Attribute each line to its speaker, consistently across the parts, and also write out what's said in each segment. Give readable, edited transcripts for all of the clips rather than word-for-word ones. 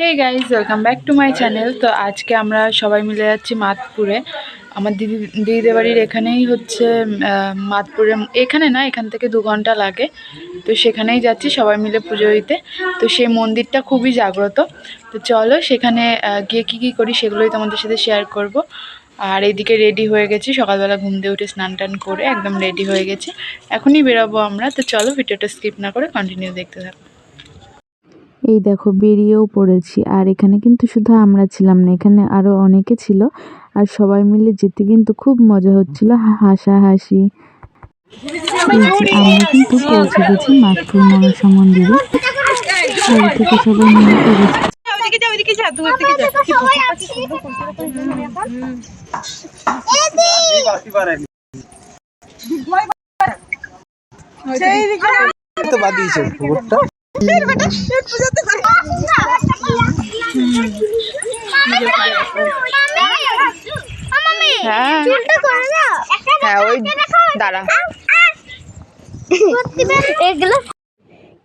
Speaker 1: Hey guys, welcome back to my channel. তো আজকে আমরা সবাই মিলে যাচ্ছি মাদপুরে। আমার দিদিদের বাড়ির এখানেই হচ্ছে মাদপুরে, এখানে না, এখান থেকে 2 ঘন্টা লাগে। তো সেখানেই যাচ্ছি সবাই মিলে পুজো দিতে। তো সেই মন্দিরটা খুবই জাগ্রত। তো চলো সেখানে গিয়ে কী করি সেগুলোই তোমাদের সাথে শেয়ার করব। আর এইদিকে রেডি হয়ে গেছি, সকালবেলা ঘুম দিয়ে উঠে স্নান টান করে একদম রেডি হয়ে গেছি। এখনই বেরোবো আমরা। তো চলো ভিডিওটা স্কিপ না করে কন্টিনিউ দেখতে থাকো।
Speaker 2: এই দেখো বেরিয়েও পড়েছি। আর এখানে কিন্তু শুধু আমরা ছিলাম না, এখানে আরো অনেকে ছিল। আর সবাই মিলে যেতে কিন্তু খুব মজা হচ্ছিল, হাসাহাসি। আমরা কিন্তু পৌঁছে গেছি মাদপুর মনসা মন্দিরে। বাড়ি থেকে সবাই নিয়ে পড়েছি।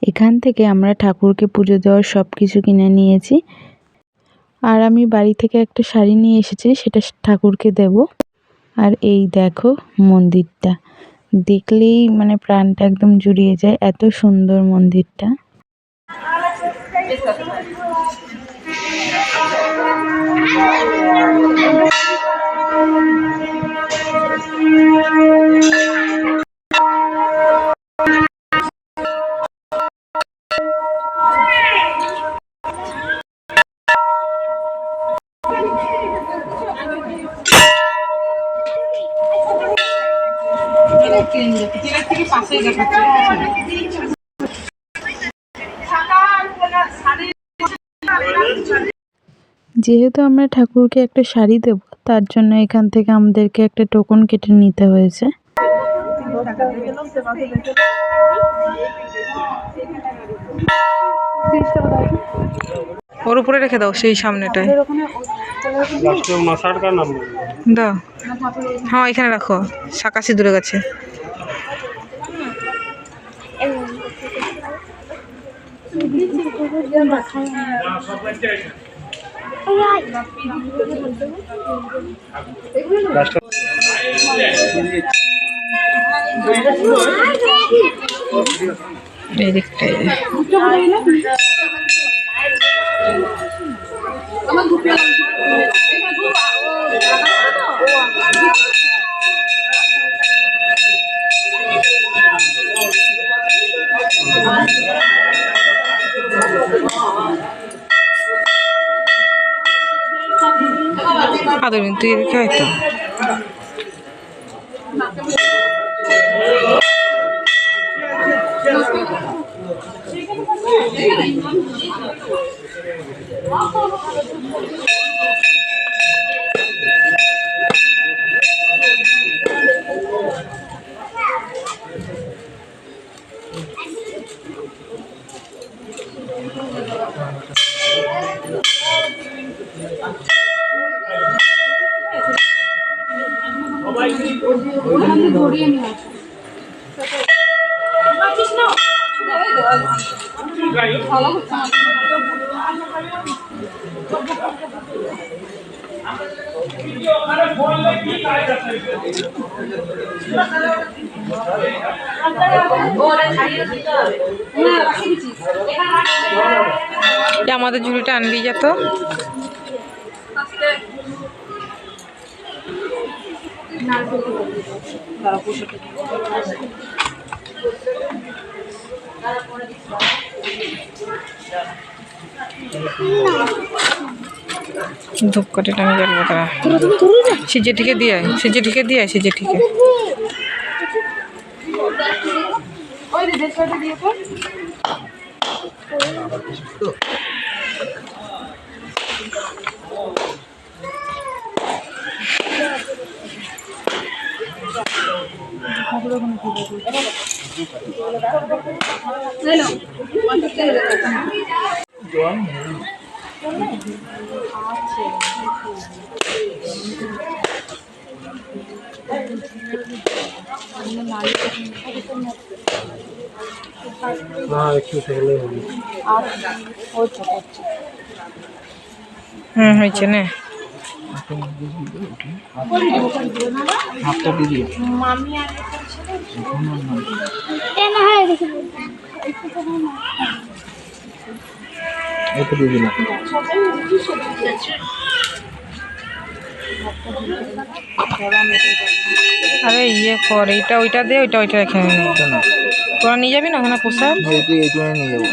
Speaker 2: এখান থেকে আমরা ঠাকুরকে পুজো দেওয়ার সব কিছু কিনে নিয়েছি। আর আমি বাড়ি থেকে একটা শাড়ি নিয়ে এসেছি, সেটা ঠাকুরকে দেব। আর এই দেখো মন্দিরটা, দেখলেই মানে প্রাণটা একদম জুড়িয়ে যায়, এত সুন্দর মন্দিরটা। যেহেতু আমরা ঠাকুরকে একটা শাড়ি দেব, তার জন্য এখান থেকে আমাদেরকে একটা টোকন কেটে নিতে হয়েছে।
Speaker 3: ওর উপরে রেখে দাও, সেই সামনেটায় দাও। হ্যাঁ এখানে রাখো, শাঁকা সিঁদুরে গেছে। এই দিকটায় আদর, তুই এদিকে হয়তো আমাদের ঝুড়িটা আনবি যেত। ধূপকাঠি টাঙিয়ে জ্বালবো তারা। সিজে ঠিকে দিয়ে সিজে ঠিকে দিয়ে সিজে ঠিকে
Speaker 4: একটু সেগুলোই হবে।
Speaker 3: হয়েছে না।
Speaker 4: হাতটা দিয়ে দিও। এটা দিয়ে দিলাম।
Speaker 3: আরে ইয়ে কর, এইটা ওইটা দে, ওইটা ওইটা এখানে নেই।
Speaker 4: এটা না,
Speaker 3: তোরা নিয়ে যাবি না ওখানে প্রসাদ?
Speaker 4: এইটুকু নিয়ে যাবো।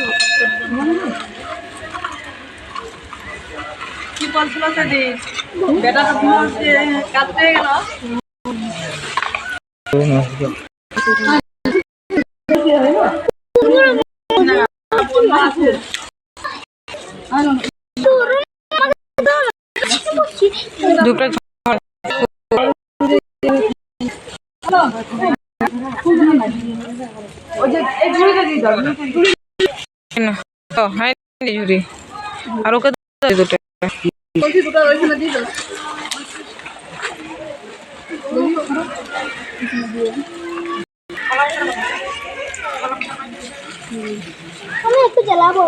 Speaker 3: দুটো না, ও হ্যাঁ ঝুড়ি, আর ওকে দে দুটো।
Speaker 5: আমি একটু জ্বালাবো।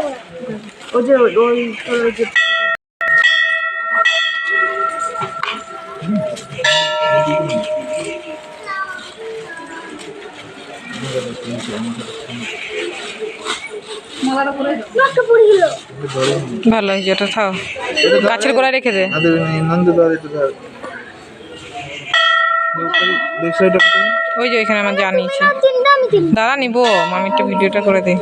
Speaker 5: নষ্ট পড়ে গেল।
Speaker 3: ভালো হয়েছে, ওটা খাও, গাছের গোড়ায় রেখে দে। ওই যে ওইখানে আমার জানিয়েছে। দাঁড়া নিবো, আমি একটু ভিডিওটা করে দিই।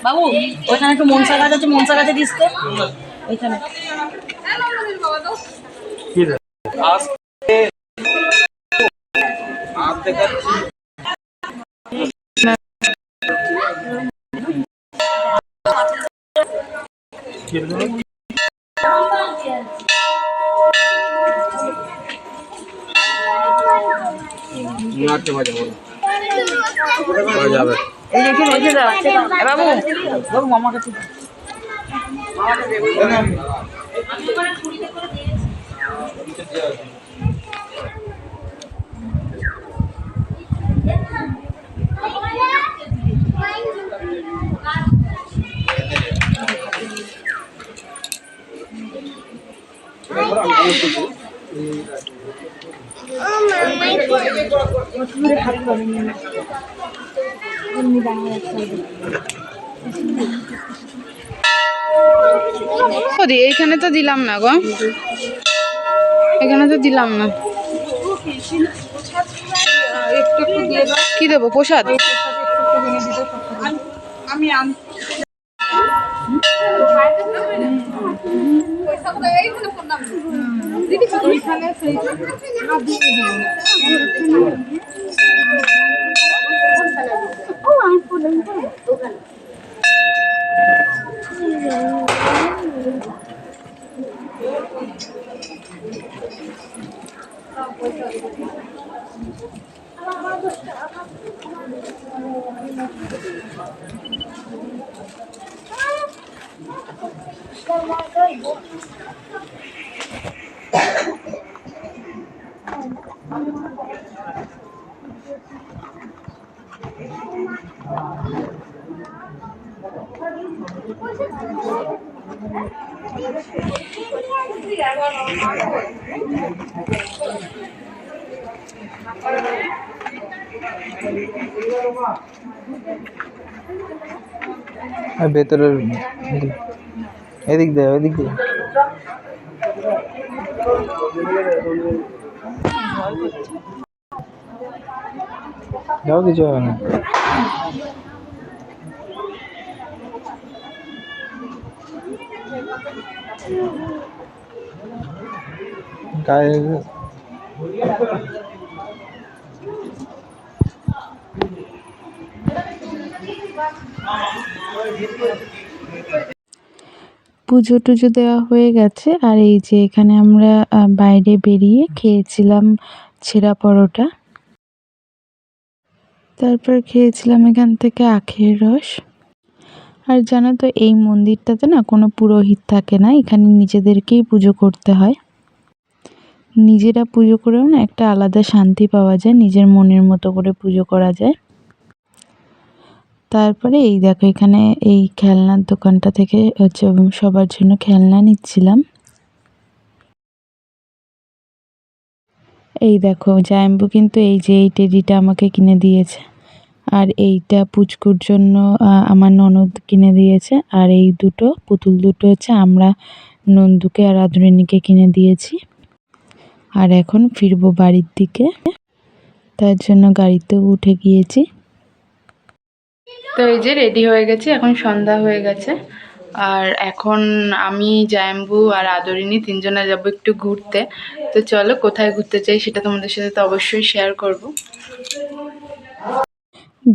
Speaker 6: বাবু ওইখানে একটু মনসা গাছ আছে, মনসা গাছে দিস তো ওইখানে।
Speaker 3: বাবু
Speaker 6: বাবু মামা কাছে
Speaker 1: এইখানে তো দিলাম না গো, এখানে তো দিলাম না। কি দেবো প্রসাদ?
Speaker 4: ভেতরের এদিক দিয়ে, ওইদিক দিয়ে যাও, কিছু হবে না। গায়ে
Speaker 2: পুজো টুজো দেওয়া হয়ে গেছে। আর এই যে এখানে আমরা বাইরে বেরিয়ে খেয়েছিলাম ছেঁড়া পরোটা। তারপর খেয়েছিলাম এখান থেকে আখের রস। আর জানো তো এই মন্দিরটাতে না কোনো পুরোহিত থাকে না, এখানে নিজেদেরকেই পুজো করতে হয়। নিজেরা পুজো করেও না একটা আলাদা শান্তি পাওয়া যায়, নিজের মনের মতো করে পুজো করা যায়। তারপরে এই দেখো এখানে এই খেলনার দোকানটা থেকে হচ্ছে সবার জন্য খেলনা নিচ্ছিলাম। এই দেখো জায়াম্বু কিন্তু এই যে এই টেডিটা আমাকে কিনে দিয়েছে, আর এইটা পুচকুর জন্য আমার ননদ কিনে দিয়েছে, আর এই দুটো পুতুল দুটো হচ্ছে আমরা নন্দুকে আর আদরিনীকে কিনে দিয়েছি। আর এখন ফিরবো বাড়ির দিকে, তার জন্য গাড়িতে উঠে গিয়েছি।
Speaker 1: তো এই যে রেডি হয়ে গেছি, এখন সন্ধ্যা হয়ে গেছে। আর এখন আমি জায়াম্বু আর আদরিনী তিনজনে যাব একটু ঘুরতে। তো চলো কোথায় ঘুরতে চাই সেটা তোমাদের সাথে তো অবশ্যই শেয়ার করব।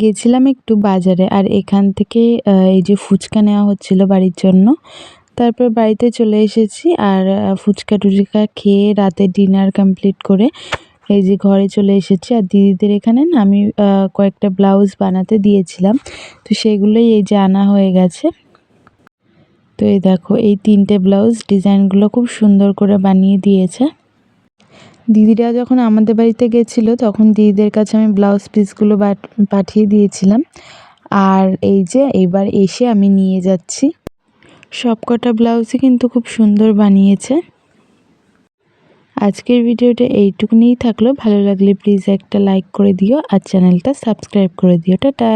Speaker 2: গেছিলাম একটু বাজারে, আর এখান থেকে এই যে ফুচকা নেওয়া হচ্ছিল বাড়ির জন্য। তারপর বাড়িতে চলে এসেছি, আর ফুচকা টুচকা খেয়ে রাতে ডিনার কমপ্লিট করে এই যে ঘরে চলে এসেছি। আর দিদিদের এখানে না আমি কয়েকটা ব্লাউজ বানাতে দিয়েছিলাম, তো সেগুলোই এই যে আনা হয়ে গেছে। তো এই দেখো এই 3টে ব্লাউজ ডিজাইনগুলো খুব সুন্দর করে বানিয়ে দিয়েছে। দিদিরা যখন আমাদের বাড়িতে গেছিলো তখন দিদিদের কাছে আমি ব্লাউজ পিসগুলো পাঠিয়ে দিয়েছিলাম, আর এই যে এবার এসে আমি নিয়ে যাচ্ছি। সবকটা ব্লাউজই কিন্তু খুব সুন্দর বানিয়েছে। আজকের ভিডিওটা এইটুকুনিই থাকলো, ভালো লাগলে প্লিজ একটা লাইক করে দিও আর চ্যানেলটা সাবস্ক্রাইব করে দিও। টাটা।